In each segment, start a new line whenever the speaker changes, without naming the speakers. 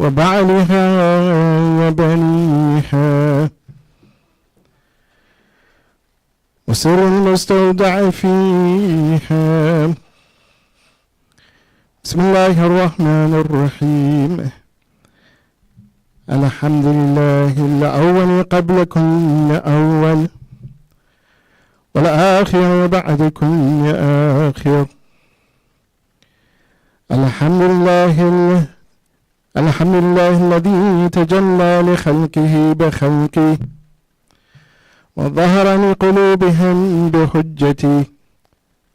وبعلها وبنيها وسر المستودع فيها. بسم الله الرحمن الرحيم. الحمد لله الأول قبل كل أول والآخر بعد كل آخر. الحمد لله الذي تجلى لخلقه بخلقه وظهر لقلوبهم بحجته،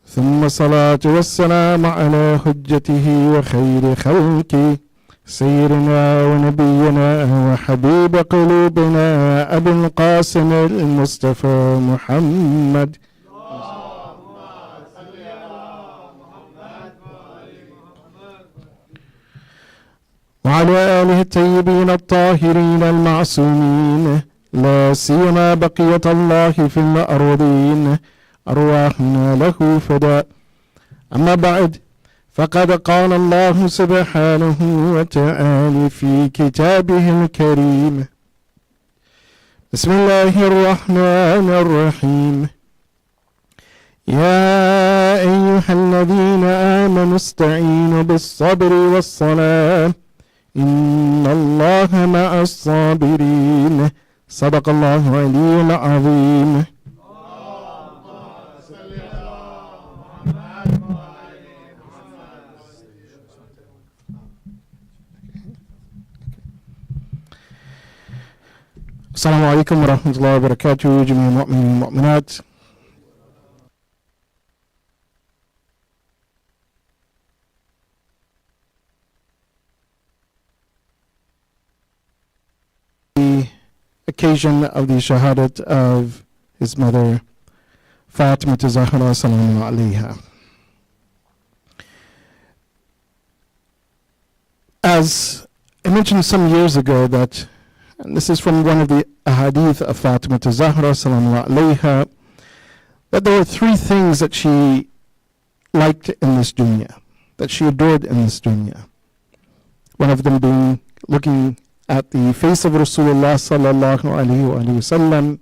ثم الصلاة والسلام على حجته وخير خلقه سيدنا ونبينا وحبيب قلوبنا أبي القاسم المصطفى محمد وعلى آله الطيبين الطاهرين المعصومين، لا سيما بقية الله في الأرضين، أرواحنا له فداء. أما بعد، فقد قال الله سبحانه وتعالى في كتابه الكريم: بسم الله الرحمن الرحيم. يا أيها الذين آمنوا استعينوا بالصبر والصلاة إن الله مع الصابرين. صدق الله العلي العظيم. السلام عليكم ورحمة الله وبركاته جميع المؤمنين والمؤمنات. The occasion of the shahadat of his mother Fatimiyya Zahra salamu alayha. As I mentioned some years ago, that, and this is from one of the ahadith of Fatimiyya Zahra salamu alayha, that there were three things that she liked in this dunya, that she adored in this dunya. One of them being looking at the face of Rasulullah sallallahu alayhi wa sallam,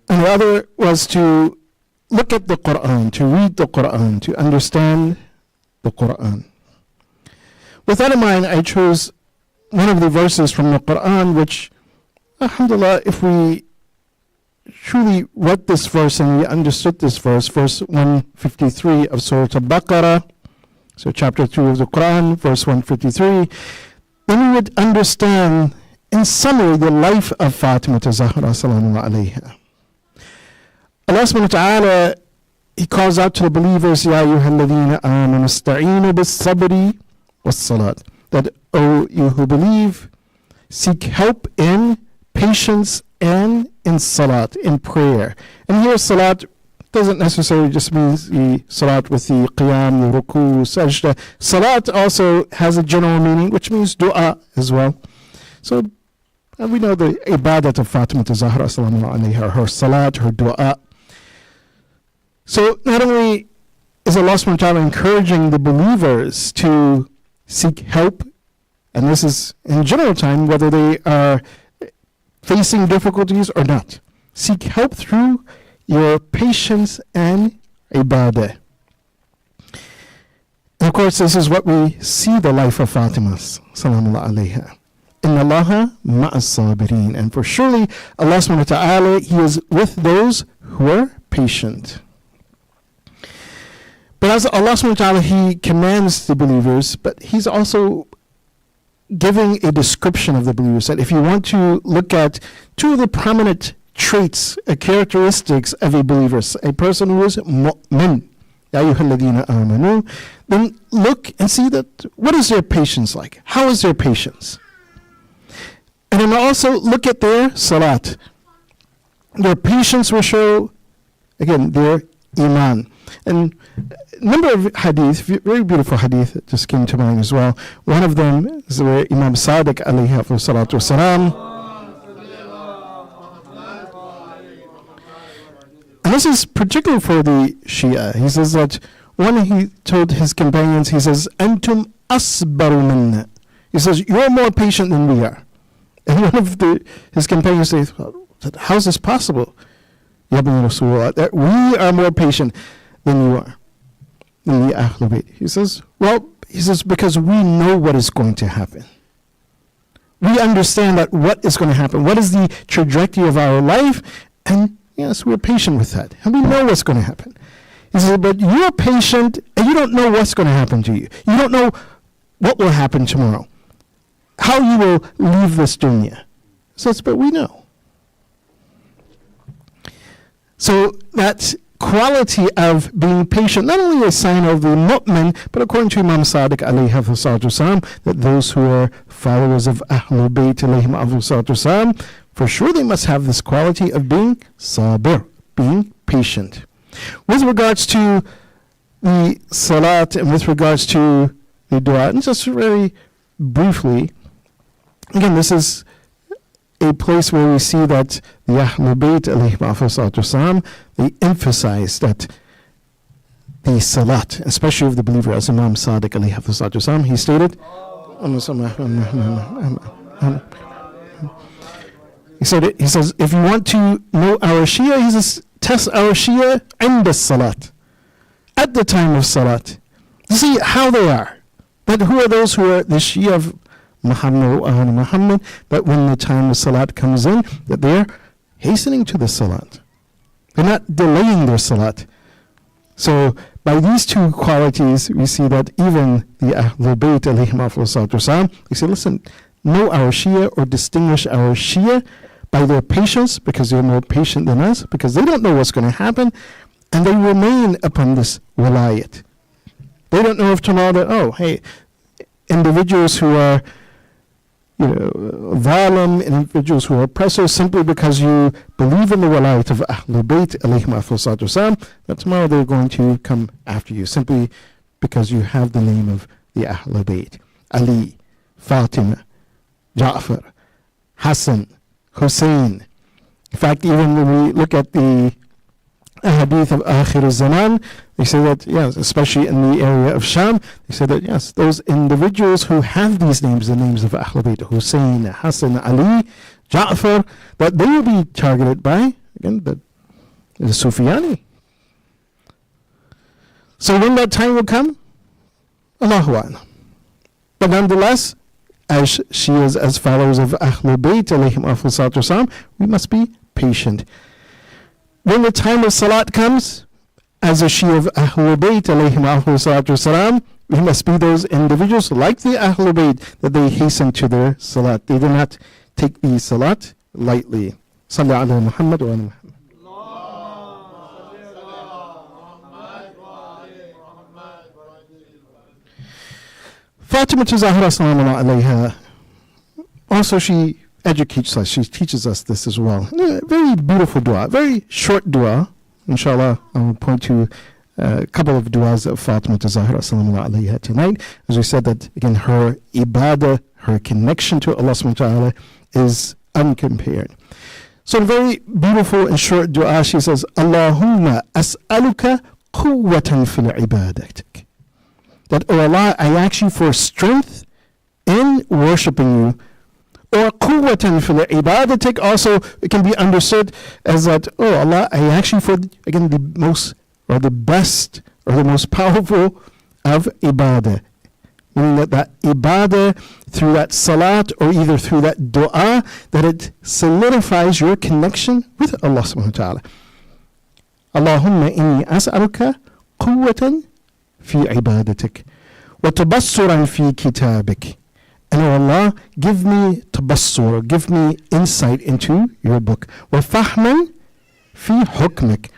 and the other was to look at the Quran, to read the Quran, to understand the Quran. With that in mind, I chose one of the verses from the Quran, which, alhamdulillah, if we truly read this verse and we understood this verse, verse 153 of Surah Al-Baqarah, so chapter 2 of the Quran, verse 153, then we would understand, in summary, the life of Fatimiyya Zahra salamu alayha. Allah subhanahu wa ta'ala, He calls out to the believers, Ya ayyuhalladhina amanu ista'inu bis-sabri was-salat, that, O you who believe, seek help in patience and in salat, in prayer. And here salat doesn't necessarily just mean the salat with the qiyam, the ruku, sajda. Salat also has a general meaning, which means dua as well. So we know the ibadat of Fatimiyya Zahra salamu alayha, her salat, her dua. So not only is Allah subhanahu wa ta'ala encouraging the believers to seek help, and this is in general time, whether they are facing difficulties or not. Seek help through your patience and ibadah. And of course, this is what we see the life of Fatima salamu alayha. Inna Allaha ma'as sabirin. And for surely Allah subhanahu wa ta'ala, He is with those who are patient. But as Allah subhanahu wa ta'ala, He commands the believers, but He's also giving a description of the believers. That if you want to look at two of the prominent traits, characteristics of a believer, a person who is mu'min, Ya ayyuhalladhina amanu, then look and see that what is their patience like? How is their patience? And then also look at their salat. Their patience will show, again, their iman. And a number of hadith, very beautiful hadith that just came to mind as well. One of them is where Imam Sadiq alayhi salatu wasalam, and this is particular for the Shia. He says that one he told his companions, he says, Antum asbaru minna. He says, you're more patient than we are. And one of his companions says, how is this possible? Ya Bani Rasulullah, that we are more patient than you are, than the Ahlul Bayt. He says, because we know what is going to happen. We understand that what is going to happen, what is the trajectory of our life, and yes, we're patient with that. And we know what's going to happen. He says, but you're patient and you don't know what's going to happen to you. You don't know what will happen tomorrow, how you will leave this dunya. So but we know. So that quality of being patient, not only a sign of the mu'min, but according to Imam Sadiq alayhi salatu wasalam, that those who are followers of Ahlul Bayt alayhim salatu wasalam, for sure they must have this quality of being sabir, being patient. With regards to the salat and with regards to the dua, and just very briefly, again, this is a place where we see that the Ahlul Bayt alayhim salatu wasalam, they emphasize that the salat, especially of the believer, as Imam Sadiq alayhi salatu wasalam, he stated, he says, if you want to know our Shia, he says, test our Shia in the salat, at the time of salat. You see how they are. But who are those who are the Shia of Muhammad, that when the time of salat comes in, that they're hastening to the salat. They're not delaying their salat. So by these two qualities, we see that even the Ahlul Bayt alayhim salatu wasalam, they say, listen, know our Shia or distinguish our Shia by their patience, because they're more patient than us, because they don't know what's going to happen, and they remain upon this wilayat. They don't know if tomorrow that, individuals who are, dhalim, individuals who are oppressors, simply because you believe in the wilayat of Ahlul Bayt alayhim salatu wasalam, that tomorrow they're going to come after you, simply because you have the name of the Ahlul Bayt. Ali, Fatimiyya, Jafar, Hassan, Hussein. In fact, even when we look at the hadith of Akhir al-Zaman, they say that, yes, especially in the area of Sham, they say that, yes, those individuals who have these names, the names of Ahlul Bayt, Hussein, Hassan, Ali, Jafar, that they will be targeted by, again, the Sufyani. So when that time will come, Allahu A'lam. But nonetheless, as Shias, as followers of Ahlul Bayt alayhim salatu wasalam, we must be patient. When the time of salat comes, as a Shia of Ahlul Bayt alayhim salatu wasalam, we must be those individuals like the Ahlul Bayt, that they hasten to their salat. They do not take the salat lightly. Salli ala Muhammad wa ala Muhammad. Fatimiyya Zahra sallallahu alayha, also she educates us, she teaches us this as well. Very beautiful dua, very short dua. Inshallah, I will point to a couple of duas of Fatimiyya Zahra sallallahu alayha tonight. As we said, that again, her ibadah, her connection to Allah subhanahu wa ta'ala is uncompared. So a very beautiful and short dua, she says, Allahumma as'aluka quwwatan fil ibadatik. That, oh Allah, I ask you for strength in worshiping you. Or quwwatan fil ibadatik, also it can be understood as that, oh Allah, I ask you for, again, the most, or the best, or the most powerful of ibadah. Meaning that ibadah, through that salat, or either through that dua, that it solidifies your connection with Allah subhanahu wa ta'ala. Allahumma inni as'aluka quwwatan fi ibadatik, wa tabassuran fi kitabik. And oh Allah, give me tabassur, give me insight into your book. Wa fahman fi hukmik.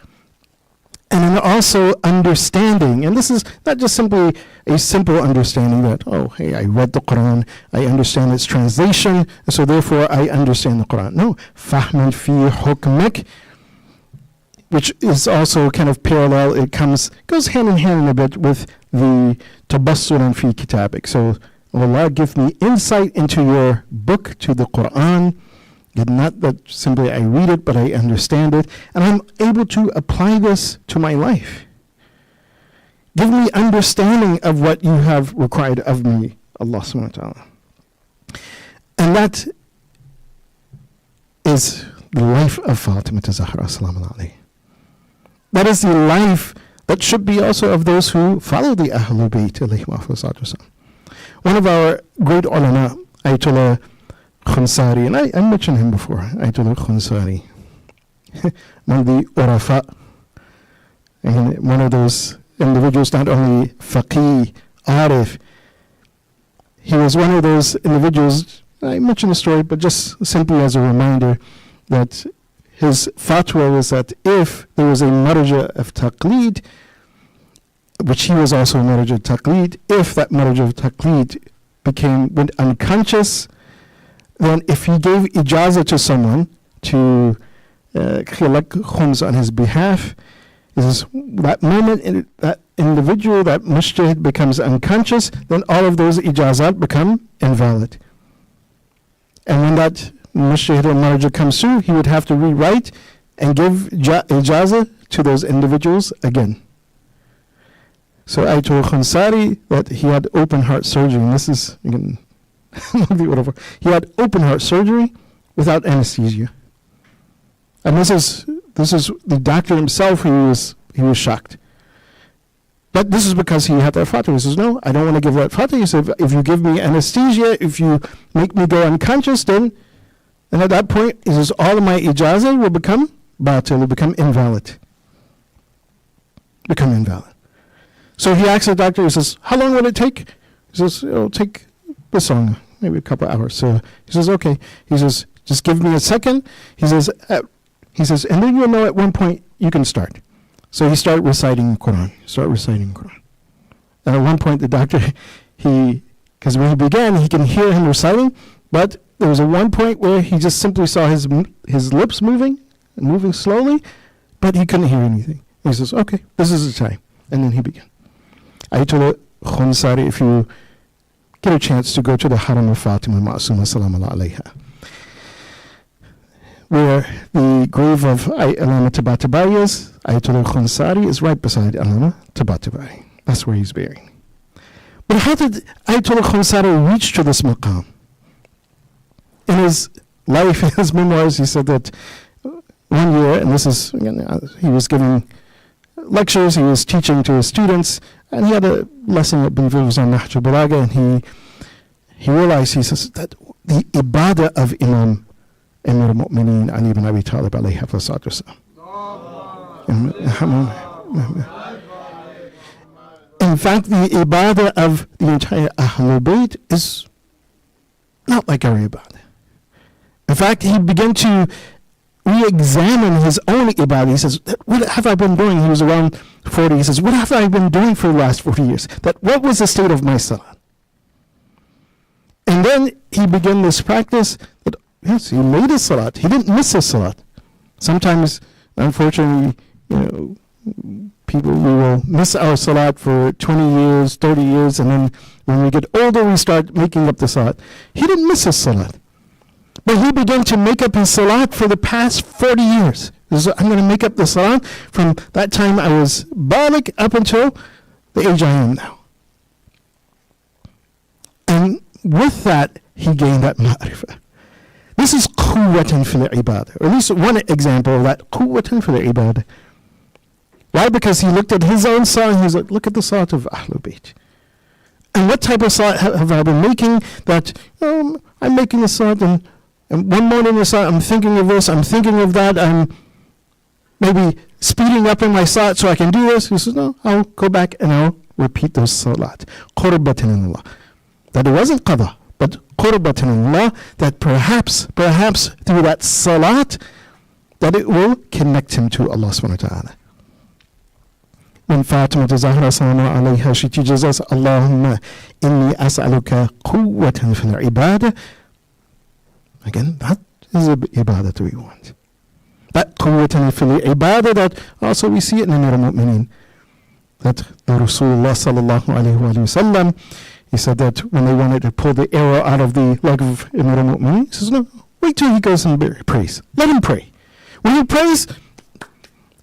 And then also understanding, and this is not just simply a simple understanding that, oh, hey, I read the Quran, I understand its translation, and so therefore I understand the Quran. No, fahman fi hukmik, which is also kind of parallel. It goes hand in hand a bit with the tabassuran fi kitabik. So, oh Allah, give me insight into your book, to the Quran. Not that simply I read it, but I understand it, and I'm able to apply this to my life. Give me understanding of what you have required of me, Allah subhanahu wa ta'ala. And that is the life of Fatima Zahra salamu alayhi. That is the life that should be also of those who follow the Ahlul Bayt alayhim afdal salatu wasalam. One of our great ulama, Ayatollah Khunsari, and I mentioned him before, Ayatollah Khunsari, one of the Urafa, and one of those individuals, not only faqih, arif, he was one of those individuals, I mentioned the story, but just simply as a reminder that his fatwa was that if there was a marja of taqleed, which he was also a marja of taqleed, if that marja of taqleed went unconscious, then if he gave ijazah to someone to collect khums on his behalf, is that moment that individual, that mujtahid becomes unconscious, then all of those ijazat become invalid. And when that mujtahid or marja comes through, he would have to rewrite and give ijazah to those individuals again. So I told Khansari that he had open heart surgery, and this is, again, he had open heart surgery without anesthesia. And this is the doctor himself who was shocked. But this is because he had that fatwa. He says, no, I don't want to give that fatwa. He said, if you give me anesthesia, if you make me go unconscious, then at that point, he says, all of my ijazah will become batil, will become invalid. Become invalid. So he asked the doctor, he says, how long will it take? He says, it'll take this long, maybe a couple of hours. So he says, okay. He says, just give me a second. He says, and then you'll know at one point you can start. So he started reciting the Quran. And at one point the doctor, because when he began, he can hear him reciting, but there was a one point where he just simply saw his lips moving slowly, but he couldn't hear anything. And he says, okay, this is the time. And then he began. Ayatollah Khunsari, if you get a chance to go to the Haram of Fatima Ma'asuma Salamu alayha, where the grave of Allama Tabatabai is, Ayatollah Khunsari is right beside Allama Tabatabai. That's where he's buried. But how did Ayatollah Khunsari reach to this maqam? In his life, in his memoirs, he said that one year, and this is, again, he was giving lectures, he was teaching to his students, and he had a lesson, I believe it was on Nahj al-Balagha, and he realized, he says, that the ibadah of Imam Amir al-Mu'mineen Ali ibn Abi Talib alayhi salatu wasalam. In fact, the ibadah of the entire Ahlul Bayt is not like our ibadah. In fact, he began to re-examine his own ibadah. He says, what have I been doing? He was around 40. He says, what have I been doing for the last 40 years? What was the state of my salah? And then he began this practice that, yes, he made a salat. He didn't miss a salat. Sometimes, unfortunately, people, we will miss our salat for 20 years, 30 years, and then when we get older, we start making up the salat. He didn't miss his salat. But he began to make up his salat for the past 40 years. So I'm going to make up the salat from that time I was baligh up until the age I am now. And with that, he gained that ma'rifah. This is quwwatan fil ibadah, or at least one example of that, quwwatan fil ibadah. Why? Because he looked at his own salat and he was like, look at the salat of Ahlul Bayt. And what type of salat have I been making that I'm making a salat and one morning I'm thinking of this, I'm thinking of that, I'm maybe speeding up in my salat so I can do this. He says, no, I'll go back and I'll repeat those salat. Qurbatan Allah. That it wasn't qada, but qurbatan Allah, that perhaps through that salat, that it will connect him to Allah subhanahu wa ta'ala. When Fatima Zahra sallallahu alayha, she teaches us, Allahumma inni as'aluka quwwatan fil ibadah. Again, that is the ibadah that we want. That quwwatan fil ibadah, that also we see it in Amir al-Mu'mineen. That the Rasulullah sallallahu alayhi wa sallam, he said that when they wanted to pull the arrow out of the leg of Amir al-Mu'mineen, he says, no, wait till he goes and prays. Let him pray. When he prays,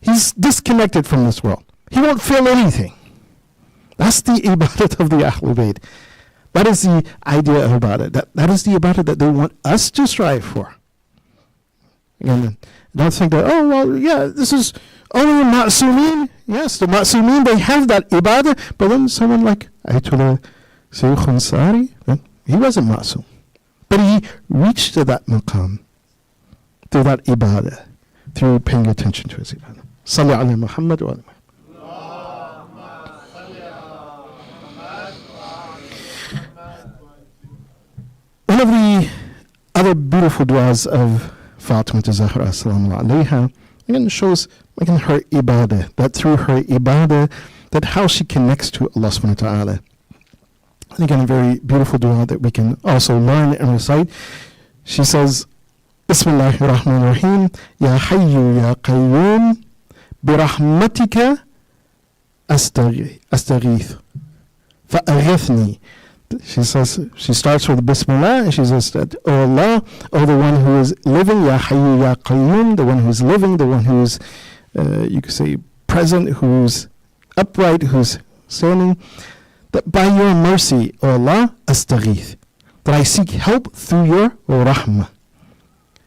he's disconnected from this world. He won't feel anything. That's the ibadat of the Ahlul Bayt. That is the idea about it. That is the ibadat that they want us to strive for. Again, don't think that, oh, well, yeah, this is only Ma'sumin. Yes, the Ma'sumin, they have that ibadah, but then someone like Ayatollah Sheikh Ansari, he wasn't Ma'sum. But he reached to that maqam through that ibadah, through paying attention to his ibadah. Salli ala Muhammad wa ala One of the other beautiful du'as of Fatima Zahra salamu alayha, again, shows again her ibadah, that through her ibadah, that how she connects to Allah subhanahu wa ta'ala. And again, a very beautiful dua that we can also learn and recite. She says, Bismillahir Rahmanir Rahim, Ya Hayyu Ya Qayyum, Birahmatika Astaghith, Fa'aghithni. She says, she starts with Bismillah, and she says that, O Allah, O the one who is living, Ya Hayyu Ya Qayyum, the one who is living, the one who is, you could say, present, who's upright, who's standing, that by your mercy, O Allah, Astaghith, that I seek help through your rahmah.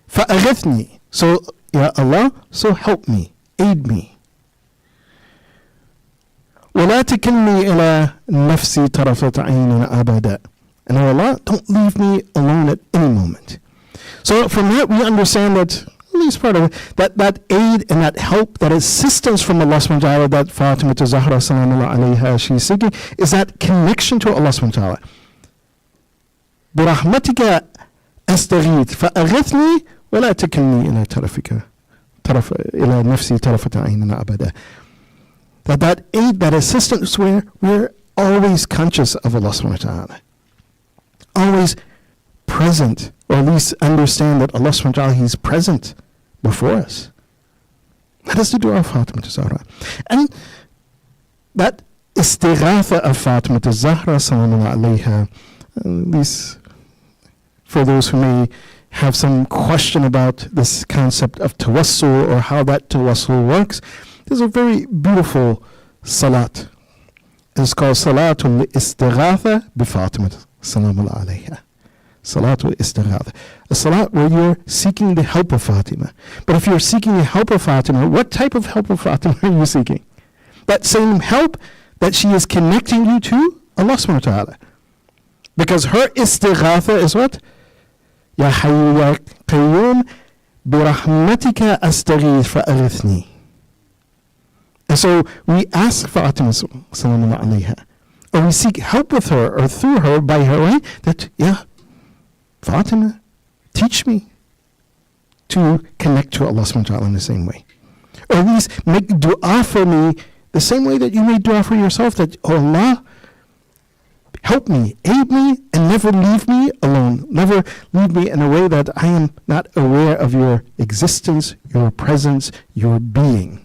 Fa'aghithni, so, Ya Allah, so help me, aid me. وَلَا تَكِلْنِي إِلَى نَفْسِي طَرَفَةَ عَيْنٍ أَبَدًا. And O Allah, don't leave me alone at any moment. So from that we understand that, at least part of it, that aid and that help, that assistance from Allah subhanahu wa ta'ala that Fatima Zahra salamu alayha she's seeking, is that connection to Allah subhanahu wa ta'ala. بِرَحْمَتِكَ أَسْتَغِيث فَأَغِثْنِي وَلَا تَكِلْنِي إِلَى نَفْسِي طَرَفَةَ عَيْنٍ أَبَدًا. That aid, that assistance, where we're always conscious of Allah subhanahu wa ta'ala. Always present, or at least understand that Allah subhanahu wa ta'ala, He's present before us. That is the dua of Fatima Zahra. And that istighatha of Fatima Zahra sallallahu alayha, at least for those who may have some question about this concept of tawassul or how that tawassul works, there's a very beautiful salat. It's called Salatul Istighatha bi Fatima salamu alayha. Salatul Istighatha. A salat where you're seeking the help of Fatima. But if you're seeking the help of Fatima, what type of help of Fatima are you seeking? That same help that she is connecting you to Allah subhanahu wa ta'ala. Because her istighatha is what? Ya Hayyu Ya Qayyum bi rahmatika astaghith fa'aghithni. And so we ask Fatima sallallahu alayha, or we seek help with her or through her by her way, that, yeah, Fatima, teach me to connect to Allah subhanahu wa ta'ala in the same way. Or at least make dua for me the same way that you made dua for yourself, that, oh Allah, help me, aid me, and never leave me alone. Never leave me in a way that I am not aware of your existence, your presence, your being.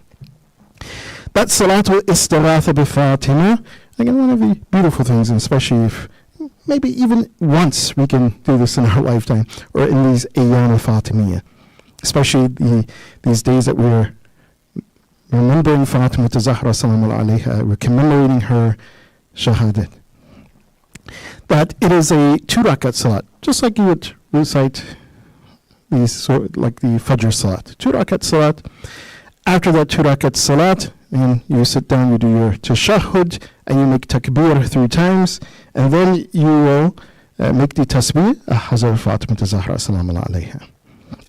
That Salatul Istighatha bi Fatima, again, one of the beautiful things, and especially if maybe even once we can do this in our lifetime, or in these Ayyam Fatimiyya, especially these days that we're remembering Fatima Zahra salamu alayha, we're commemorating her shahadat. That it is a 2-rakat salat, just like you would recite these, like the Fajr salat. 2-rakat salat. After that 2-rakat salat, and you sit down, you do your tashahhud, and you make takbir 3 times, and then you will make the tasbih of Hazrat Fatima Zahra salamu alayha.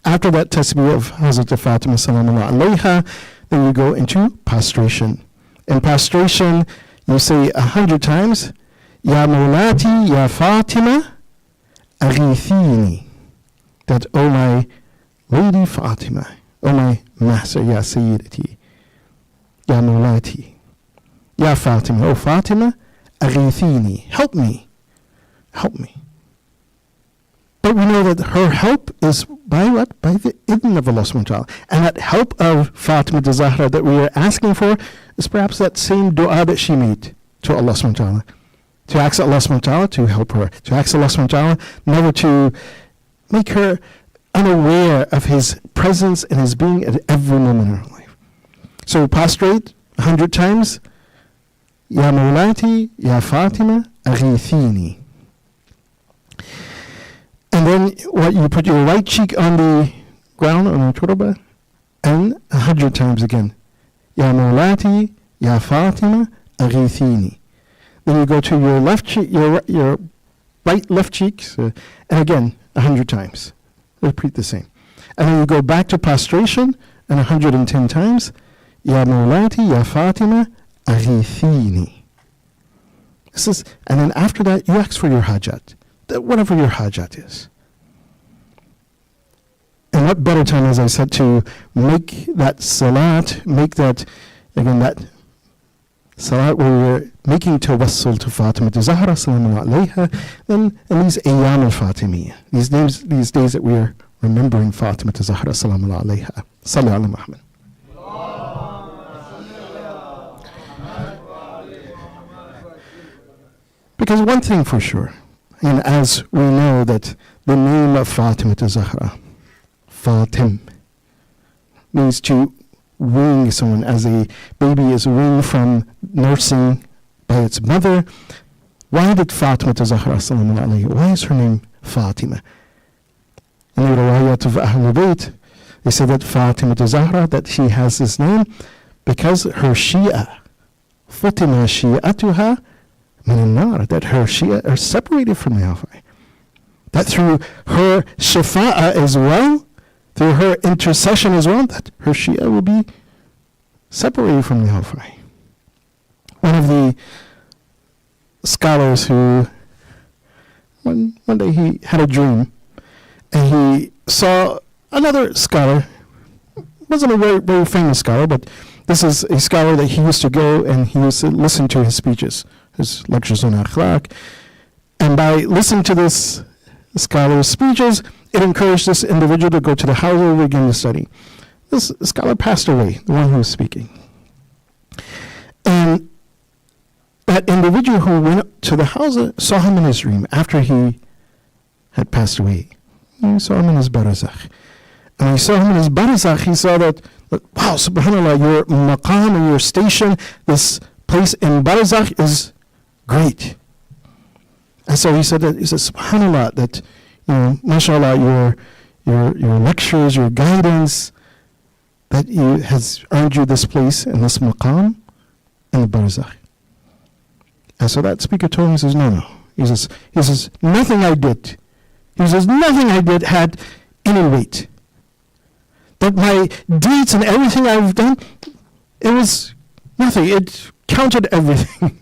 After that tasbih of Hazrat Fatima salamu alayha, then you go into prostration. In prostration, you say 100 times, Ya Mawlati, Ya Fatima, Aghithini. That, oh my Lady Fatima, oh my Master, Ya Sayyidati, Ya Mawlati, Ya Fatima, oh Fatima, Aghithini, help me, help me. But we know that her help is by what? By the idhn of Allah subhanahu wa ta'ala. And that help of Fatima Zahra that we are asking for is perhaps that same dua that she made to Allah subhanahu wa ta'ala. To ask Allah subhanahu wa ta'ala to help her. To ask Allah subhanahu wa ta'ala never to make her unaware of His presence and His being at every moment in her life. So prostrate 100 times, Ya Mawlati, Ya Fatima, Aghithini. And then what, you put your right cheek on the ground, on the turba, and 100 times again. Ya Mawlati, Ya Fatima, Aghithini. Then you go to your left cheek, your right left cheek, and again 100 times. Repeat the same. And then you go back to prostration, and 110 times. Ya Mawlati, Ya Fatima, Aghithini. And then after that, you ask for your hajat, whatever your hajat is. And what better time, as I said, to make that salat, make that, again, that salat where we're making tawassul to Fatima to Zahra salamu alayha, then in these Ayyam al-Fatimiyya, these days that we are remembering Fatima to Zahra salamu alayha. Salli ala Muhammad. Because one thing for sure, and as we know that the name of Fatima to Zahra, Fatim, means to wean someone, as a baby is weaned from nursing by its mother. Why did Fatima to Zahra salamu alayhi, why is her name Fatima? In the riwayat of Ahlul Bayt, they say that Fatima to Zahra, that she has this name because her Shia, Fatima Shi'atuha min an-nar, that her Shia are separated from the hellfire. That through her shafa'a as well, through her intercession as well, that her Shia will be separated from the hellfire. One of the scholars who, one day he had a dream, and he saw another scholar, wasn't a very, very famous scholar, but this is a scholar that he used to go and he used to listen to his speeches, his lectures on akhlaq. And by listening to this scholar's speeches, it encouraged this individual to go to the house and begin to study. This scholar passed away, the one who was speaking. And that individual who went to the house saw him in his dream after he had passed away. He saw him in his barzakh. And when he saw him in his barzakh, he saw that, wow, subhanAllah, your maqam or your station, this place in barzakh is great. And so he said, subhanAllah, that, mashallah, your lectures, your guidance, that has earned you this place and this maqam in the barzakh. And so that speaker told him, he says, no. He says, nothing I did. He says, nothing I did had any weight. That my deeds and everything I've done, it was nothing. It counted everything.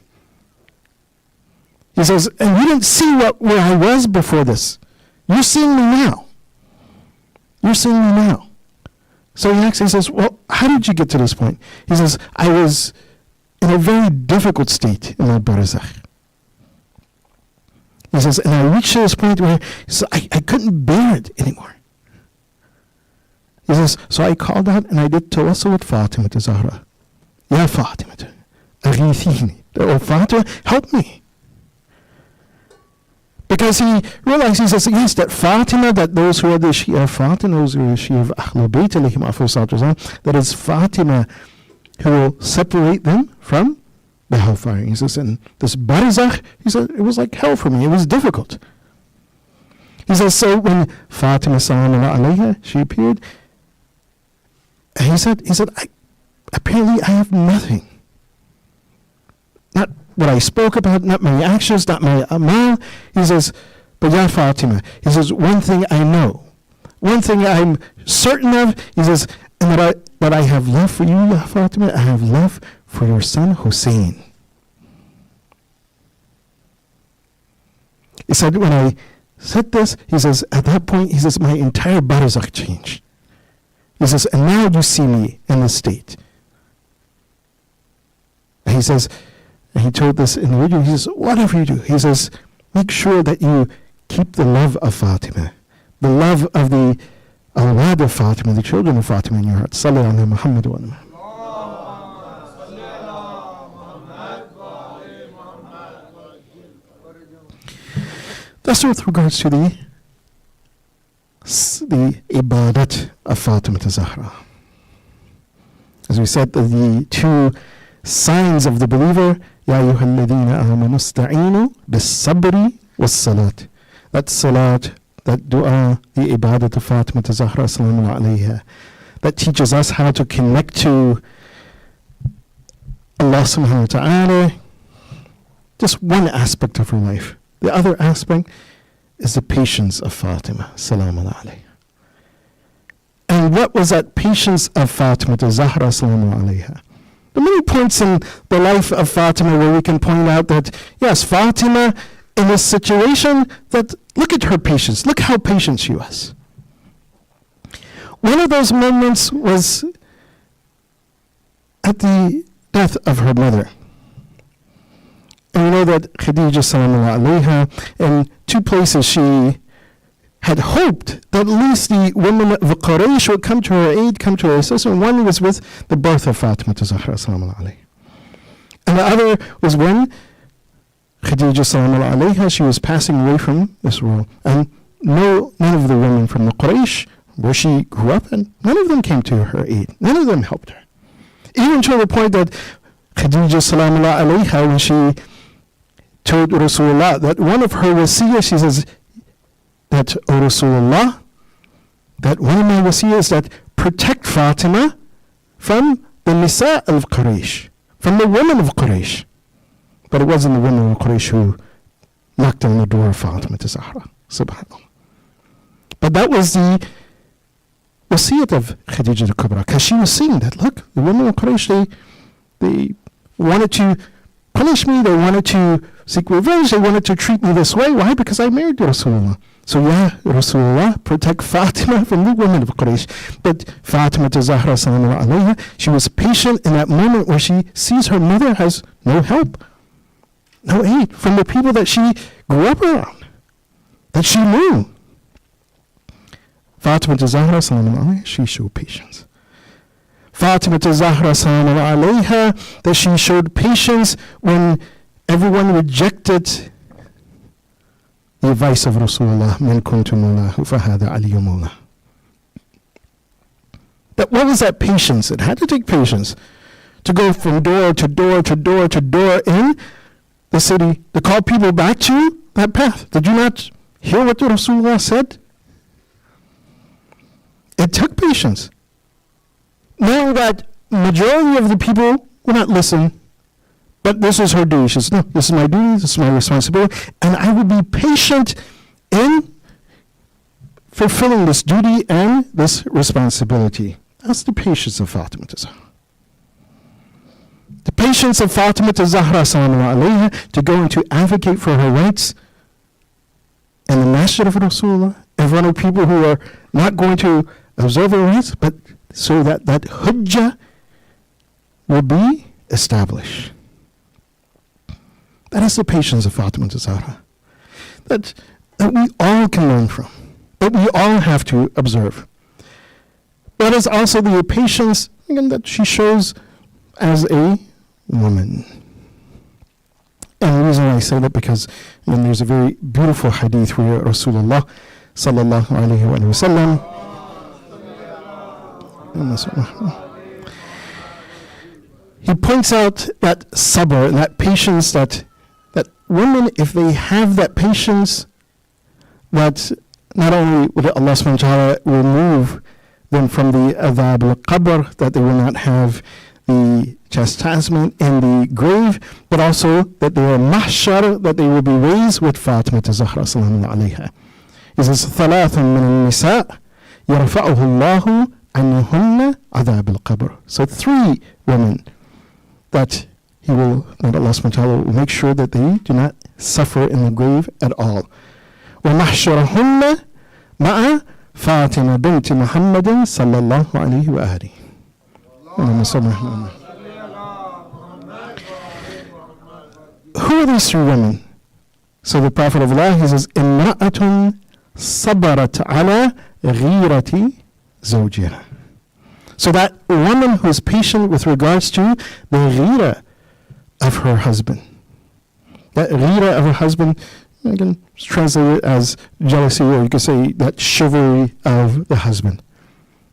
He says, and you didn't see where I was before this. You're seeing me now. You're seeing me now. So he asks, he says, well, how did you get to this point? He says, I was in a very difficult state in that barzakh. He says, and I reached to this point where I couldn't bear it anymore. He says, so I called out and I did tawassul with Fatima to Zahra. Ya Fatima, aghithini. Oh Fatima, help me. Because he realized, he says, yes, that Fatima, that those who are the Shia of Fatima, those who are the Shia of Ahlul Bayt, that is Fatima who will separate them from the hellfire. He says, and this barzakh, he said, it was like hell for me. It was difficult. He says, so when Fatima sallallahu alayha, she appeared, he said, apparently I have nothing. Not what I spoke about, not my actions, not my amal. He says, but ya Fatima, he says, one thing I know, one thing I'm certain of, he says, and that I have love for you, ya Fatima, I have love for your son Hussein. He said, when I said this, he says, at that point, he says, my entire barzakh changed. He says, and now you see me in this state. And he says, and he told this individual, he says, whatever you do, he says, make sure that you keep the love of Fatima, the love of the awlad of Fatima, the children of Fatima in your heart. Salli ala Muhammad wa ala. That's with regards to the ibadat of Fatima to Zahra. As we said, the two signs of the believer, Ya ayyuhal ladhina amanu ista'inu bis-sabri was-salat. That salat, that dua, the ibadah of Fatima Zahra salamu alayha, that teaches us how to connect to Allah subhanahu wa ta'ala. Just one aspect of her life. The other aspect is the patience of Fatima salamu alayha. And what was that patience of Fatima Zahra salamu alayha? There are many points in the life of Fatima where we can point out that, yes, Fatima in this situation, that look at her patience. Look how patient she was. One of those moments was at the death of her mother. And we know that Khadija sallallahu alayha, in two places she had hoped that at least the women of Quraysh would come to her aid, come to her assistance. One was with the birth of Fatima Zahra sallallahu alayha. And the other was when Khadija sallallahu alayha, she was passing away from this world. And none of the women from the Quraysh, where she grew up, and none of them came to her aid. None of them helped her. Even to the point that Khadija sallallahu alayha, when she told Rasulullah that one of her wasiyah, she says that, O Rasulullah, that one of my wasiyah is that protect Fatima from the nisa of Quraysh, from the women of Quraysh. But it wasn't the women of Quraysh who knocked on the door of Fatima Zahra, subhanAllah. But that was the wasiyat of Khadija al-Kubra, because she was seeing that, look, the women of Quraysh, they wanted to punish me, they wanted to seek revenge, they wanted to treat me this way. Why? Because I married Rasulullah. So yeah, Rasulullah, protect Fatima from the women of Quraysh. But Fatima Zahra sallallahu alayha, she was patient in that moment where she sees her mother has no help, no aid from the people that she grew up around, that she knew. Fatima Zahra sallallahu alayha, she showed patience. Fatima Zahra sallallahu alayha, that she showed patience when everyone rejected the advice of Rasulullah, man kuntu mawlahu fahada aliyu mawlah. That what was that patience? It had to take patience to go from door to door to door to door in the city to call people back to that path. Did you not hear what the Rasulullah said? It took patience. Now that majority of the people will not listen, but this is her duty. She says, no, this is my duty, this is my responsibility, and I will be patient in fulfilling this duty and this responsibility. That's the patience of Fatima Zahra. The patience of Fatima Zahra sallallahu alayha to go and to advocate for her rights in the masjid of Rasulullah, in front of people who are not going to observe her rights, but so that that hujjah will be established. That is the patience of Fatima Zahra that we all can learn from, that we all have to observe. That is also the patience, again, that she shows as a woman. And the reason I say that because there's a very beautiful hadith where Rasulullah sallallahu alayhi wa sallam he points out that sabr and that patience, that women, if they have that patience, that not only would Allah subhanahu wa ta'ala remove them from the adhab al-qabr, that they will not have the chastisement in the grave, but also that they are mahshar, that they will be raised with Fatima Zahra sallallahu alayha. He says, ثَلَاثٌ مِّنَ النِّسَاءِ يَرْفَعُهُ اللَّهُ عَنْهُنَّ عَذَابَ الْقَبْرِ. So 3 women that Allah subhanahu wa ta'ala will make sure that they do not suffer in the grave at all. وَمَحْشُرَهُنَّ مَعَ فَاطِمَةَ بِنْتِ مُحَمَّدٍ صَلَّى اللَّهُ عَلَيْهِ وَآلِهِ. Who are these 3 women? So the Prophet of Allah, he says, إِمْرَأَةٌ صَبَرَتْ عَلَى غِيرَةِ زَوْجِهَا. So that woman who is patient with regards to the ghira of her husband. That ghira of her husband, you can translate it as jealousy, or you could say that chivalry of the husband.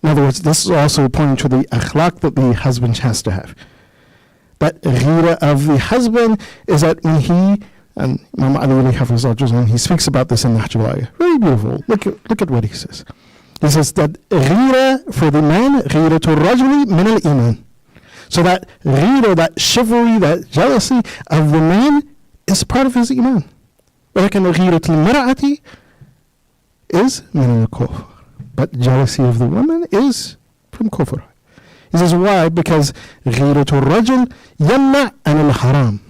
In other words, this is also pointing to the akhlaq that the husband has to have. That ghira of the husband is that when he, and Imam Ali Hafizahullah, he speaks about this in Nahj al-Ayah. Very beautiful. Look at what he says. He says that ghira for the man, ghira to rajuli min al-iman. So that ghira, that chivalry, that jealousy of the man is part of his iman. ولكن غيرة المرأة is من الكفر. But jealousy of the woman is from kufr. He says, why? Because غيرة الرجل يمنع عن الحرام.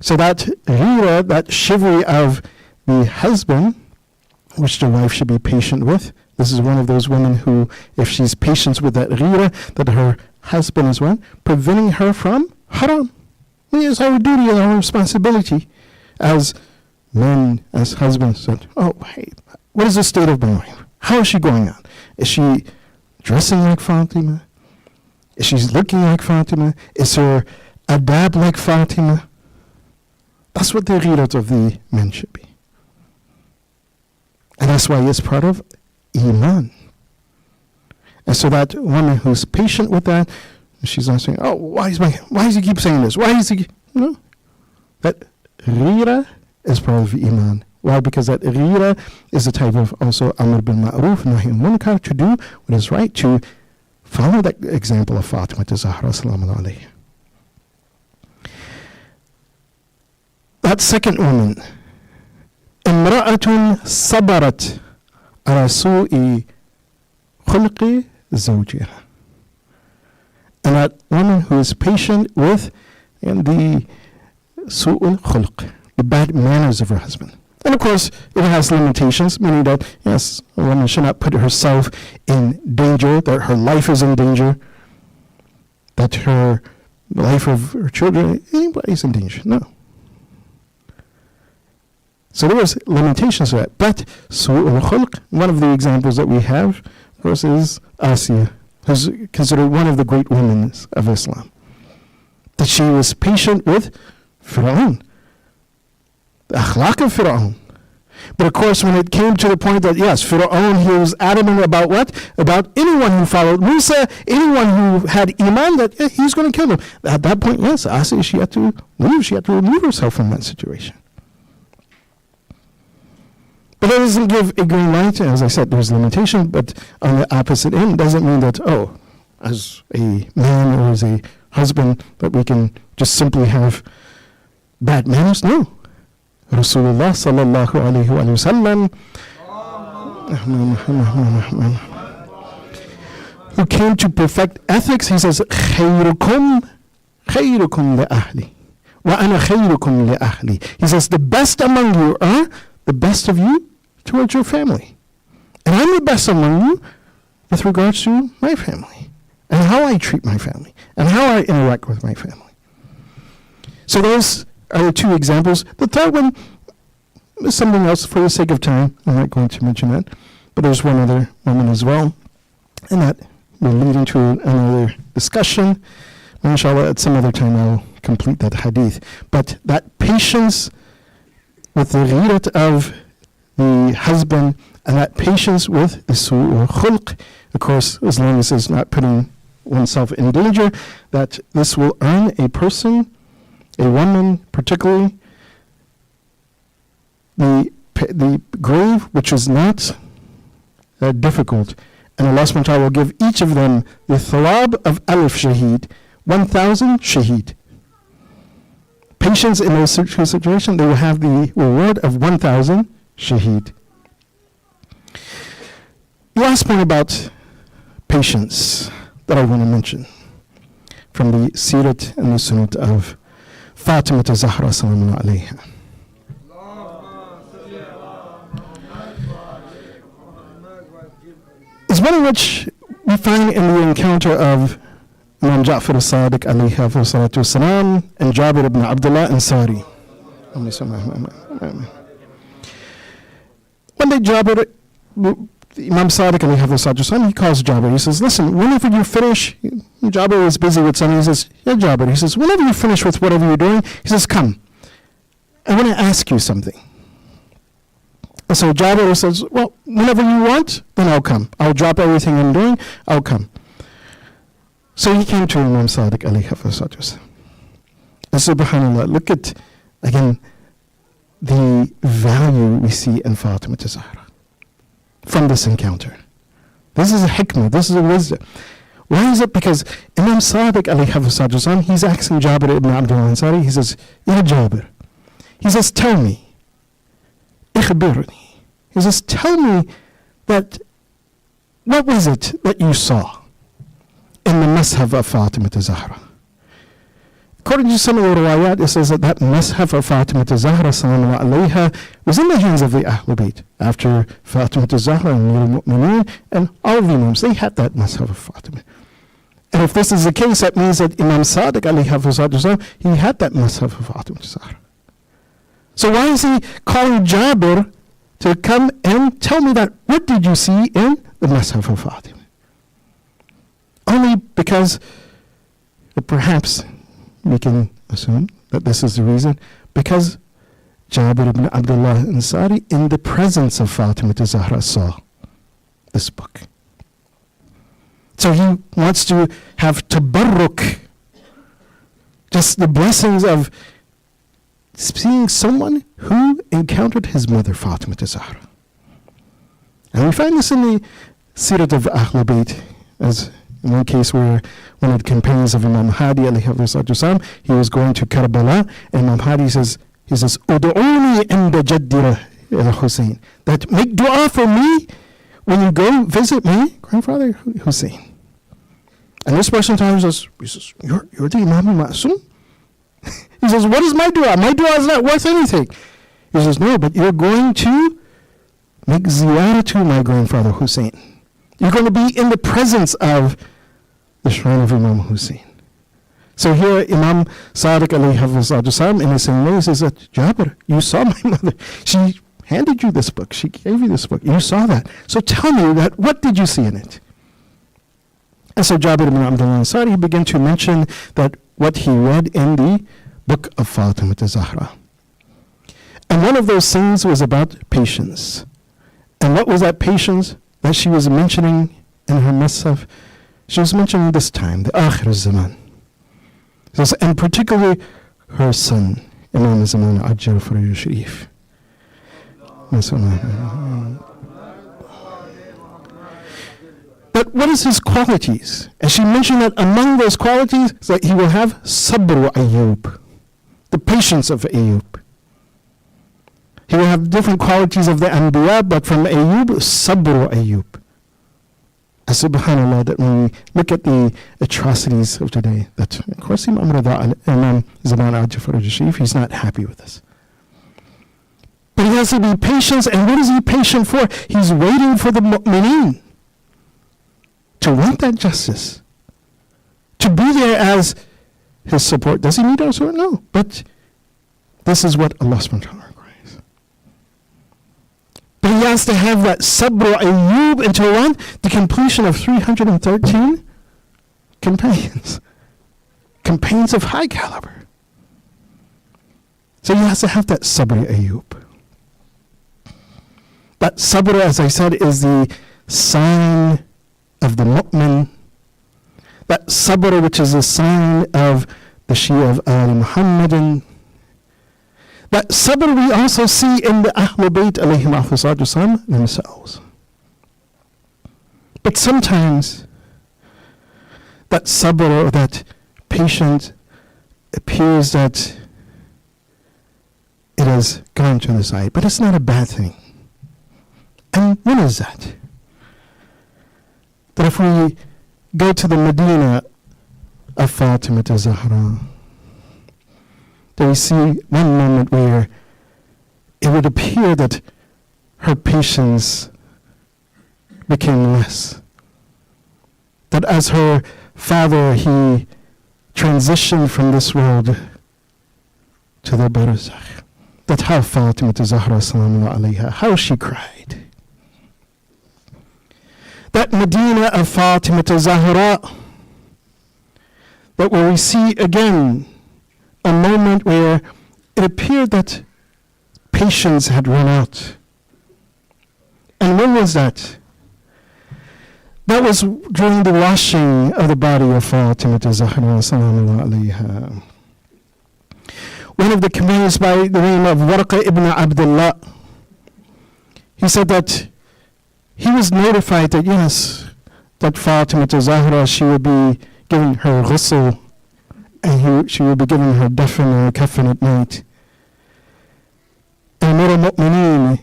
So that ghira, that chivalry of the husband, which the wife should be patient with. This is one of those women who, if she's patient with that ghira, that her husband is one, preventing her from haram. It is our duty and our responsibility as men, as husbands, said, oh, hey, what is the state of my wife? How is she going on? Is she dressing like Fatima? Is she looking like Fatima? Is her adab like Fatima? That's what the ghirat of the men should be. And that's why it's part of iman. And so that woman who's patient with that, she's not saying, oh, why does he keep saying this? Why is he? No. That ghira is part of iman. Why? Because that ghira is a type of also amr bil ma'ruf, nahi anil munkar, to do what is right, to follow that example of Fatima to Zahra salamu alayha. That second woman, imra'atun sabarat ala su'i khulqi zawjiha. And that woman who is patient with the su'ul khulq, the bad manners of her husband. And of course, it has limitations, meaning that, yes, a woman should not put herself in danger, that her life is in danger, that the life of her children, anybody's in danger. No. So there was limitations to that. But su'ul khulq, one of the examples that we have, of course, is Asiya, who's considered one of the great women of Islam. That she was patient with Fir'aun, the akhlaq of Fir'aun. But of course, when it came to the point that, yes, Fir'aun, he was adamant about what? About anyone who followed Musa, anyone who had iman, that he's going to kill them. At that point, yes, Asiya, she had to leave. She had to remove herself from that situation. But that doesn't give a green light. As I said, there's limitation, but on the opposite end, doesn't mean that, oh, as a man or as a husband, that we can just simply have bad manners. No. Rasulullah sallallahu alayhi wa sallam, who came to perfect ethics, he says, خيركم لأهلي وأنا خيركم لأهلي. He says, the best among you are the best of you towards your family. And I'm the best among you with regards to my family and how I treat my family and how I interact with my family. So those are the two examples. The third one is something else. For the sake of time, I'm not going to mention that. But there's one other woman as well. And that will lead into another discussion. Inshallah, at some other time I'll complete that hadith. But that patience with the ghirat of the husband and that patience with the su'ul khulq, of course, as long as it's not putting oneself in danger, that this will earn a person, a woman particularly, the grave which is not difficult. And Allah subhanahu wa ta'ala will give each of them the thawab of alif shaheed, 1,000 shaheed. Patients in those situations, they will have the reward of 1,000 shaheed. The last point about patience that I want to mention from the Sirat and the Sunnat of Fatima Zahra salamu alayha. Is one in which we find in the encounter of Imam Jafar al-Sadiq alayhi salatu wasalam and Jabir ibn Abdullah Ansari. One day Jabir, Imam Sadiq alayhi salatu wasalam, he calls Jabir. He says, listen, whenever you finish, Jabir was busy with something. He says, yeah, Jabir. He says, whenever you finish with whatever you're doing, he says, come. I want to ask you something. And so Jabir says, well, whenever you want, then I'll come. I'll drop everything I'm doing, I'll come. So he came to Imam Sadiq alayhi salatu. And subhanAllah, look at, again, the value we see in Fatima Zahra from this encounter. This is a hikmah, this is a wisdom. Why is it? Because Imam Sadiq alayhi salatu, he's asking Jabir ibn Abdullah Ansari, he says, Ya Jabir, he says, tell me, ikhbirni. He says, tell me that, what was it that you saw in the mashaf of Fatima Zahra? According to some of the riwayat, it says that mashaf of Fatima Zahra sallallahu alayha was in the hands of the Ahlul Bayt. After Fatima Zahra and Umm al-Mu'mineen and all of the Imams, they had that mashaf of Fatima. And if this is the case, that means that Imam Sadiq alayhi salatu, he had that mashaf of Fatima Zahra. So why is he calling Jabir to come and tell me that? What did you see in the mashaf of Fatima? Only because perhaps we can assume that this is the reason, because Jabir ibn Abdullah Ansari, in the presence of Fatima Zahra, saw this book. So he wants to have tabarruk, just the blessings of seeing someone who encountered his mother, Fatima Zahra. And we find this in the Sirat of Ahlul Bayt, as in one case where one of the companions of Imam Hadi alayhi, he was going to Karbala, and Imam Hadi says, Udu'uni inda jaddira al-Hussein, that make dua for me when you go visit my grandfather Hussein. And this person tells us, he says, you're the Imam Ma'asum? He says, what is my dua? My dua is not worth anything. He says, no, but you're going to make ziyarah to my grandfather Hussein. You're going to be in the presence of the shrine of Imam Hussein. So here Imam Sadiq alayhi salam, in the same way, says that, Jabir, you saw my mother. She handed you this book. She gave you this book. You saw that. So tell me that, what did you see in it? And so Jabir ibn Abdullah Ansari began to mention that what he read in the book of Fatima Zahra. And one of those things was about patience. And what was that patience that she was mentioning in her mashaf? She was mentioning this time, the Akhir Zaman. And particularly her son, Imam Zaman Jafar Sharif. But what is his qualities? And she mentioned that among those qualities is that he will have sabr Ayyub, the patience of Ayyub. He will have different qualities of the Anbiya, but from Ayyub, sabr Ayyub. And subhanAllah, that when we look at the atrocities of today, that of course Imam Zaman Jafar Sharif, he's not happy with this. But he has to be patient, and what is he patient for? He's waiting for the mu'mineen to want that justice, to be there as his support. Does he need our support? No. But this is what Allah subhanahu wa ta'ala requires. But he has to have that sabr Ayyub until when? The completion of 313 companions. Companions of high caliber. So he has to have that sabr Ayyub. That sabr, as I said, is the sign of the mu'min. That sabr, which is a sign of the Shia of al-Muhammadin. That sabr we also see in the Ahlul Bayt alayhim themselves. But sometimes that sabr, or that patience, appears that it has gone to the side. But it's not a bad thing. And when is that? That if we go to the Medina of Fatima Zahra, that we see one moment where it would appear that her patience became less. That as her father, he transitioned from this world to the barzakh. That how Fatima Zahra salamu alayha, how she cried. That Medina of Fatima Zahra, that where we see again a moment where it appeared that patience had run out. And when was that? That was during the washing of the body of Fatima Zahra Salamullah alayha. One of the companions by the name of Warqa ibn Abdullah, he said that he was notified that yes, that Fatima Zahra, she would be giving her ghusl, and she would be giving her dafn or kafan at night. And Amir al-Mu'mineen,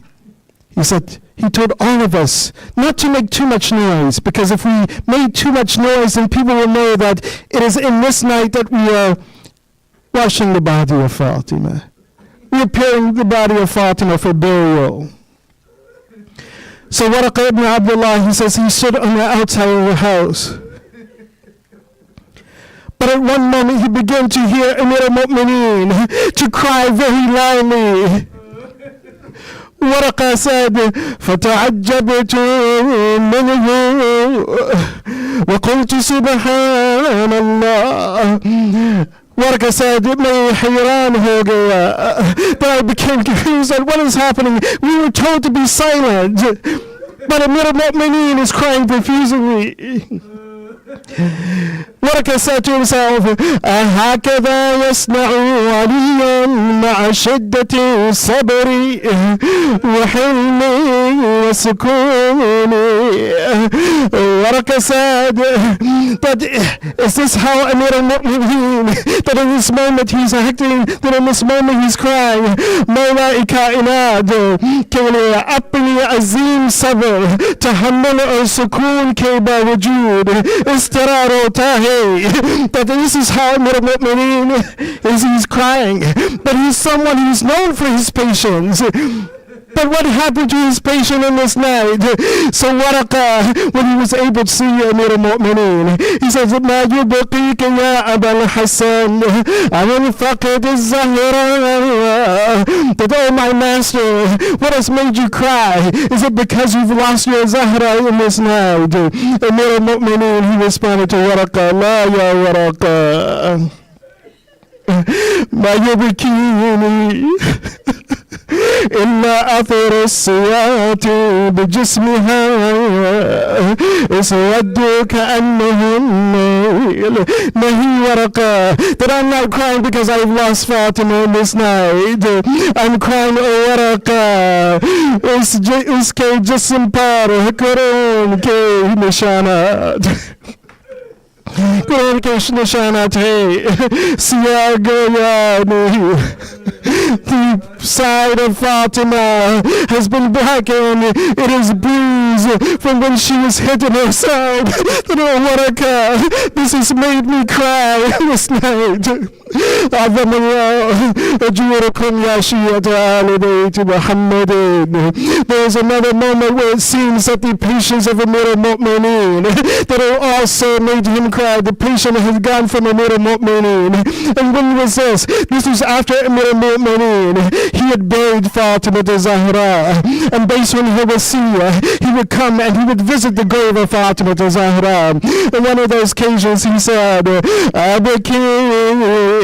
he said, he told all of us not to make too much noise, because if we made too much noise, then people will know that it is in this night that we are washing the body of Fatima. We are preparing the body of Fatima for burial. So Warqa ibn Abdullah, he says he stood on the outside of the house. But at one moment he began to hear Amir al-Mu'mineen to cry very loudly. Warqa said, فَتَعَجَّبْتُ مِنْهُ وَقُلْتُ سُبْحَانَ اللَّهِ. Warqa said, मैं हैरान हो गया. But I became confused at what is happening. We were told to be silent, but Amir al-Mu'mineen is crying profusely. Warqa said to himself, أهكذا يصنع علي مع شدة صبري وحلمي وسكوني. Warqa said that is this how Amir al-Mu'mineen, that in this moment he's acting, that in this moment he's crying, मौला कायनात केवल अपनी अजीम सब्र तहम्मुल और सुकून के बावजूद इस तरह रोता है, that this is how Amir al-Mu'mineen is, he's crying, but he's someone who's known for his patience. But what happened to his patience in this night? So Warqa, when he was able to see Amir al-Mu'mineen, he says, ما يبقيك يا أبا الحسن عن فقد الزهراء. That, oh my master, what has made you cry? Is it because you've lost your Zahra in this night? Amir al-Mu'mineen, he responded to Warqa, لا يا Warqa, ما يبكيني إلا أثر السيات بجسمها اسود كأنه الليل. Nahi Warqa, that I'm not crying because I've lost Fatima in this night. I'm crying, oh Warqa, उसके जिस्म पर कुरान के निशानात, कुरान के निशानात है, सिया गया नहीं. The side of Fatima has been blackened. It is bruised from when she was hit in her side. Oh Warqa, this has made me cry this night. عظم الله أجوركم يا شيعة آل بيت محمد. There is another moment where it seems that the patience of Amir al-Mu'mineen, that it also made him cry. The patience has gone from Amir al-Mu'mineen. And when was this? This was after Amir al-Mu'mineen, he had buried Fatima Zahra, and based on her wasiyah, he would come and he would visit the grave of Fatima Zahra. On one of those occasions he said, أبكي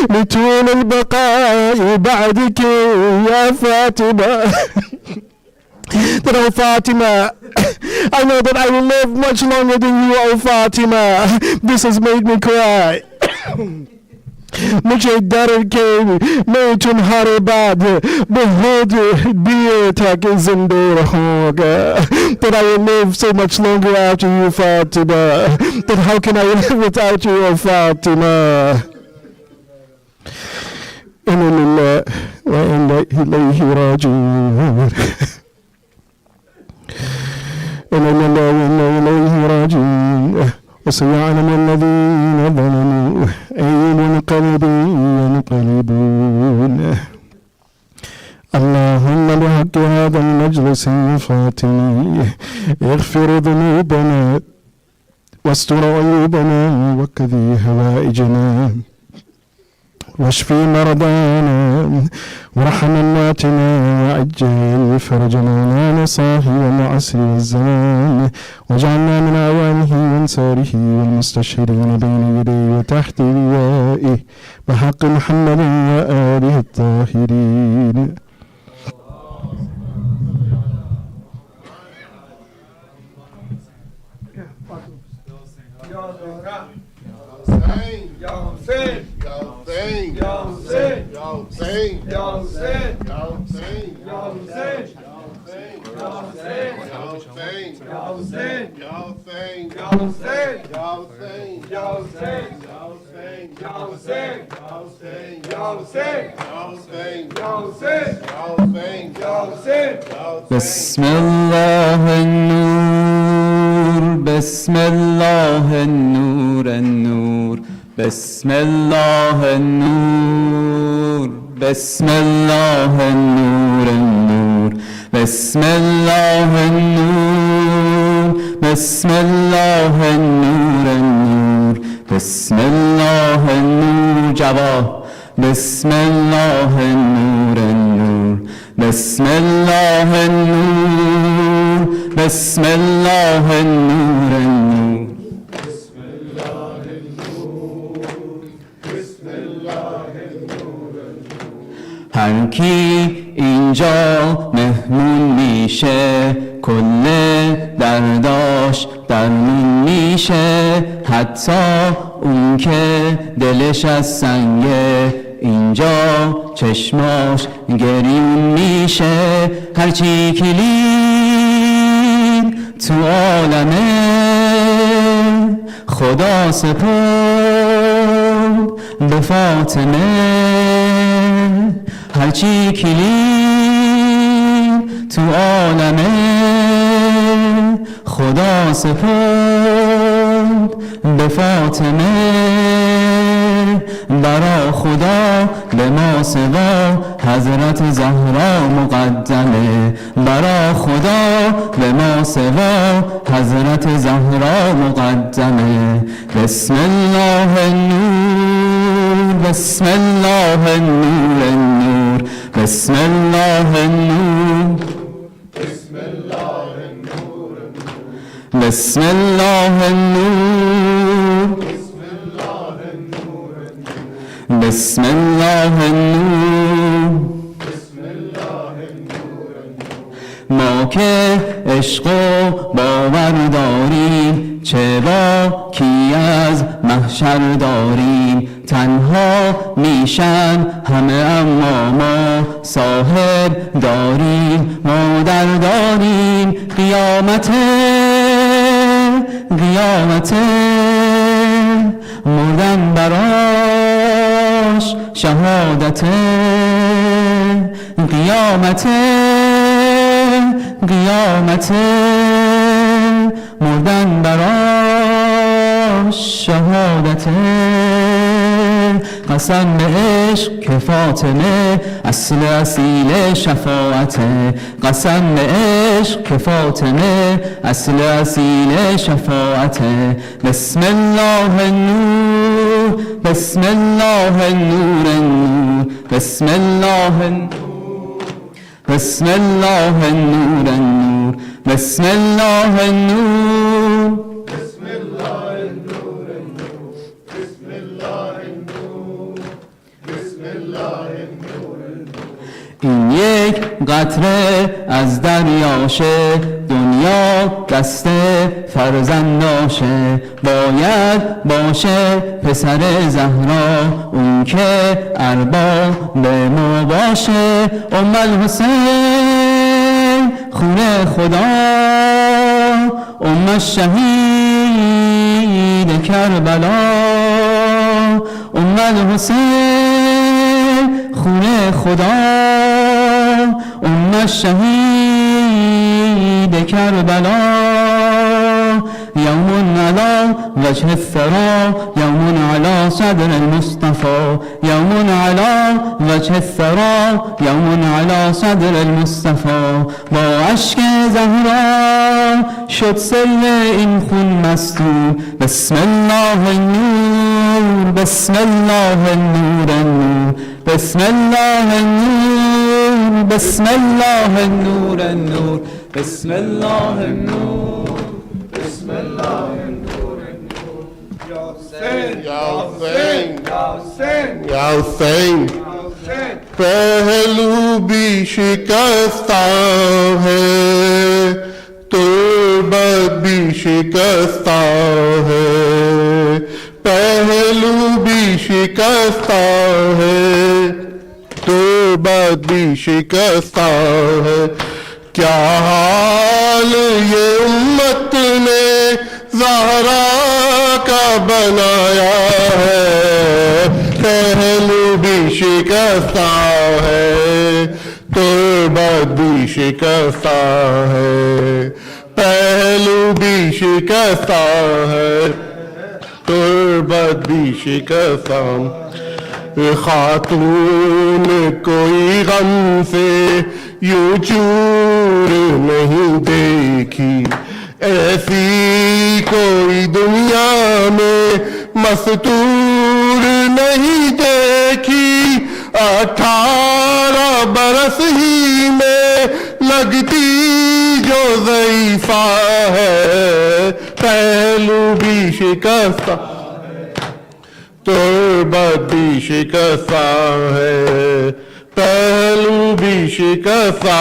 لطول البقاء بعدك يا فاطمة. That, oh Fatima, I know that I will live much longer than you, oh Fatima. This has made me cry. मुझे डर के मैं तुम्हारे बाद बहुत देर तक जिंदा रहूंगा. That I will live so much longer after you, Fatima. That how can I live without you, oh Fatima? إنا لله وإنا إليه راجعون. إنا لله وإنا إليه راجعون. وسيعلم الذين ظلموا أي منقلب ينقلبون. اللهم بحق هذا المجلس الفاطمي اغفر ذنوبنا واستر عيوبنا وقضي هوائجنا واشفي مرضانا وارحم امواتنا وعجل فرجنا لا نصاحي والعسر والزمان واجعلنا من اعوانه وانصاره والمستشهدين بين يديه وتحت لوائه بحق محمد واله الطاهرين.
Hussein, Ya Hussein, Ya Hussein, Ya Hussein, Ya Hussein, Ya Hussein, Ya Hussein, Ya Hussein, Ya Hussein, Ya Hussein, Ya Hussein, Ya Hussein, Ya Hussein, Ya Hussein, Ya Hussein, Ya Hussein, Ya Hussein, Ya Hussein, Ya Hussein,
بسم الله النور بسم الله النور النور بسم الله النور بسم الله النور النور بسم الله النور بسم الله النور النور بسم الله النور جواب بسم الله النور النور بسم الله النور بسم الله النور النور
بسم الله النور بسم الله النور
هر کی اینجا مهمون میشه کل درداش درمون میشه حتی اون که دلش از سنگه اینجا چشماش گریون میشه هرچی کلید تو عالمه خدا سپرد به فاطمه هرچی کلید تو عالمه خدا سپرد به فاطمه برا خدا به ما سوا حضرت زهرا مقدمه برا خدا به ما سوا حضرت زهرا مقدمه بسم الله النور بسم الله النور النور بسم الله النور
بسم الله النور
بسم الله النور بسم الله النور
بسم الله النور
ما که عشق و باور داریم چه با کی از محشر داریم تنها میشن همه اما ما صاحب داریم مادر داریم قیامت مردن براش شهادت قیامت مردن براش شهادت قسم به عشق که فاطمه اصل اصیل شفاعته قسم به عشق که فاطمه اصل اصیل شفاعته بسم الله النور بسم الله النور النور بسم الله النور بسم الله النور النور بسم الله النور
بسم الله النور النور بسم الله النور بسم الله النور
این یک قطره از دریاشه دنیا دست فرزنداشه باید باشه پسر زهرا اون که ارباب به ما باشه ام الحسین خون خدا ام الشهید کربلا ام الحسین خون خدا ام الشهید کربلا يوم على وجه الثرى يوم على صدر المصطفى يوم على وجه الثرى يوم على صدر المصطفى با عشق زهرا شد سل این خون مستور بسم الله النور بسم الله النور النور بسم الله النور بسم الله النور النور بسم الله النور
بسم الله النور النور يا حسين يا حسين يا حسين
या हुसैन
يا حسين
पहलू भी शिकस्ता है तुर्बत भी शिकस्ता है पहलू भी शिकस्ता है تربت بھی شکستہ ہے. کیا حال یہ امت نے زہرا کا بنایا ہے, پہلو بھی شکستہ ہے, تربت بھی شکستہ ہے, پہلو بھی شکستہ ہے, تربت بھی شکستہ. خاتون کوئی غم سے یوں چور نہیں دیکھی, ایسی کوئی دنیا میں مستور نہیں دیکھی. 18 برس ہی میں لگتی جو ضعیفہ ہے, پہلو بھی شکستہ, تربت بھی شکستہ ہے, پہلو بھی شکستہ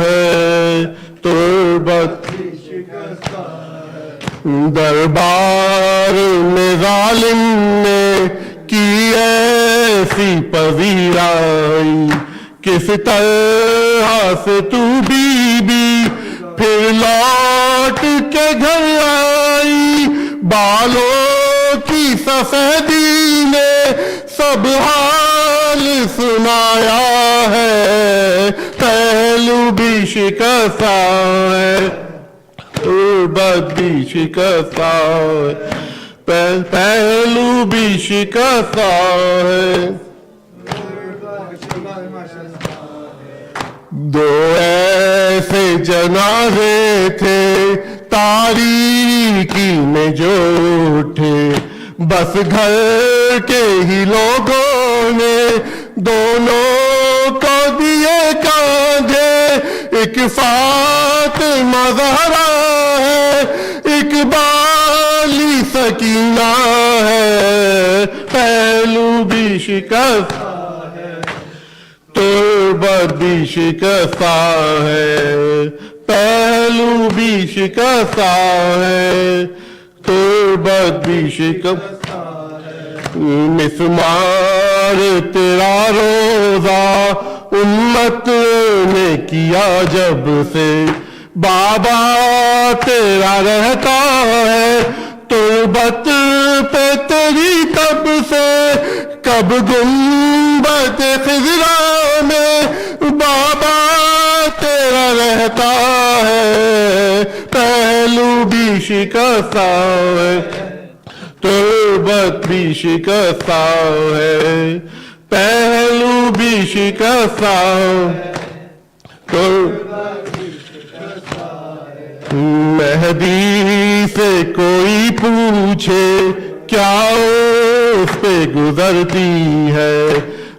ہے, تربت بھی شکستہ ہے. دربار میں ظالم نے کی ایسی پذیرائی, کس طرح سے تو بی بی پھر لوٹ کے گھر آئی. بالوں کی سفیدی نے سب حال سنایا ہے, پہلو بھی شکستہ ہے, تربت بھی شکستہ ہے, پہلو بھی شکستہ ہے. دو ایسے جنازے تھے تاریکی میں جو اٹھے, بس گھر کے ہی لوگوں نے دونوں کو دیے کاندھے. ایک فاطمہ زہرا ہے, ایک بالی سکینہ ہے, پہلو بھی شکستہ ہے, تربت بھی شکستہ ہے, پہلو بھی شکستہ ہے, تربت بھی شکستہ ہے. مسمار تیرا روزہ امت نے کیا جب سے, بابا تیرا رہتا ہے تربت پہ تیری تب سے. کب گنبد خضرا میں بابا تیرا رہتا ہے, پہلو بھی شکستہ ہے, تربت بھی شکستہ ہے, پہلو بھی شکستہ ہے, تربت بھی شکستہ ہے. مہدی سے کوئی پوچھے کیا اس پہ گزرتی ہے,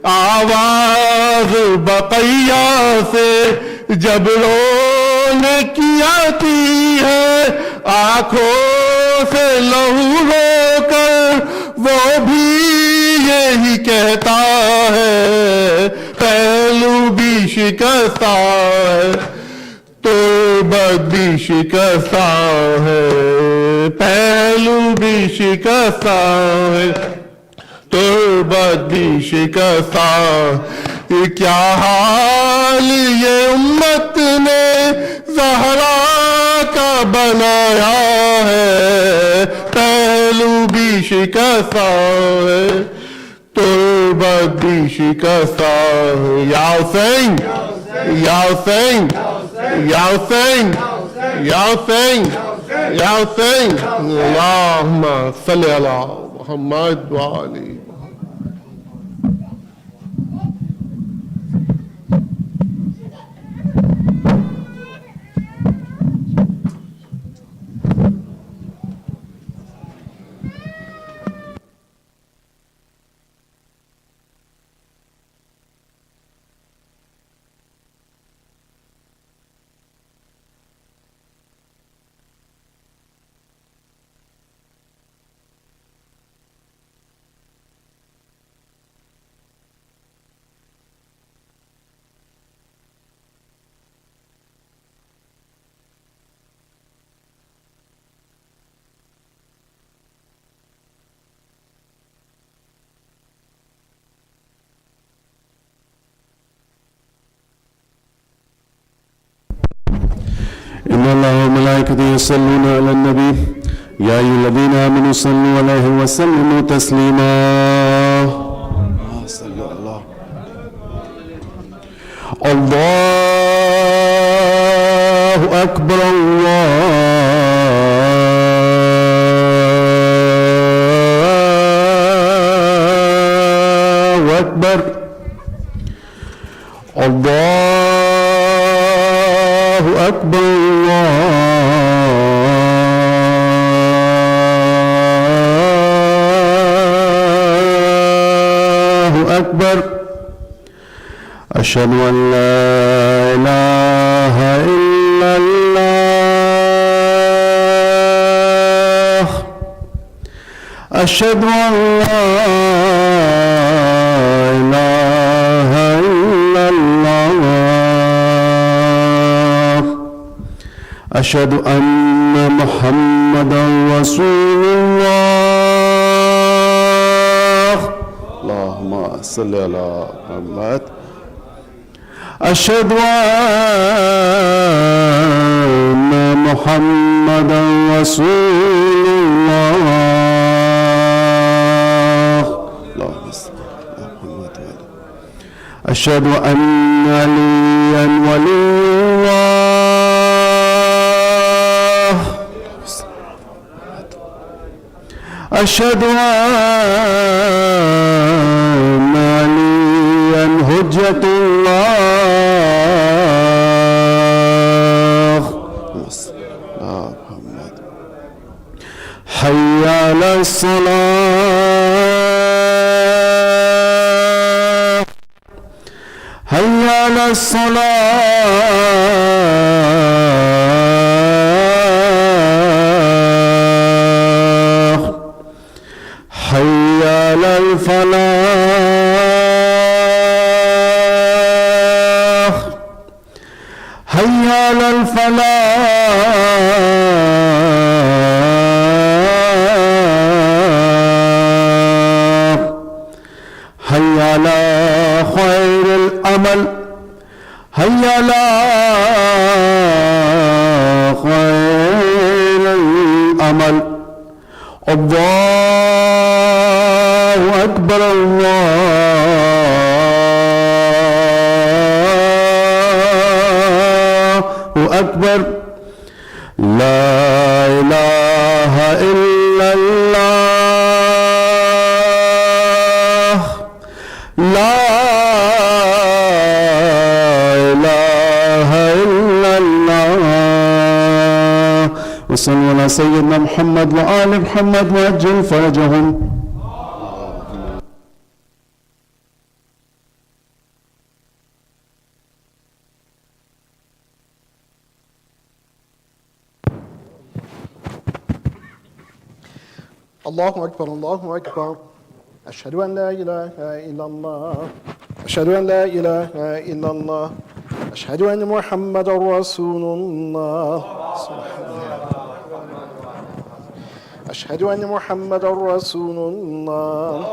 آواز بقیہ سے جب رونے کی آتی ہے, آنکھوں سے لہو رو کر وہ بھی یہی کہتا ہے, پہلو بھی شکستہ ہے, تربت بھی شکستہ ہے, پہلو بھی شکستہ ہے, تربت بھی شکستہ. کیا حال یہ امت نے زہرا کا بنایا ہے, پہلو بھی شکستہ ہے, تربت بھی شکستہ ہے. یا حسین, یا حسین, یا حسین, یا حسین, یا حسین. اللہم صلی علی محمد وآلہ.
الذين يصلون على النبي يا أيها الذين آمنوا صلوا عليه وسلموا تسليما. الله أكبر الله أكبر الله أكبر الله أكبر. أشهد أن لا إله إلا الله أشهد أن لا إله إلا الله أشهد أن محمدا رسول الله. اللهم صل على محمد. أشهد أن محمدا رسول الله. اللهم صل على محمد. أشهد أن عليا ولي الله. أشهد أن عليا حجة الله. حي على الصلاة حي على الصلاة حي على الفلاح حي على الفلاح حي على خير الأمل حي على خير الأمل. الله أكبر الله أكبر. لا إله إلا الله لا إله إلا الله. وصلوا على سيدنا محمد وآل محمد وأجل فرجهم.
الله أكبر الله أكبر. أشهد أن لا إله إلا الله أشهد أن لا إله إلا الله أشهد أن محمد رسول الله أشهد أن محمد رسول الله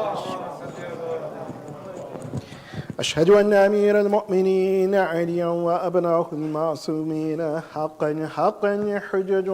أشهد أن أمير المؤمنين عليا وأبناه المعصومين حقا حجج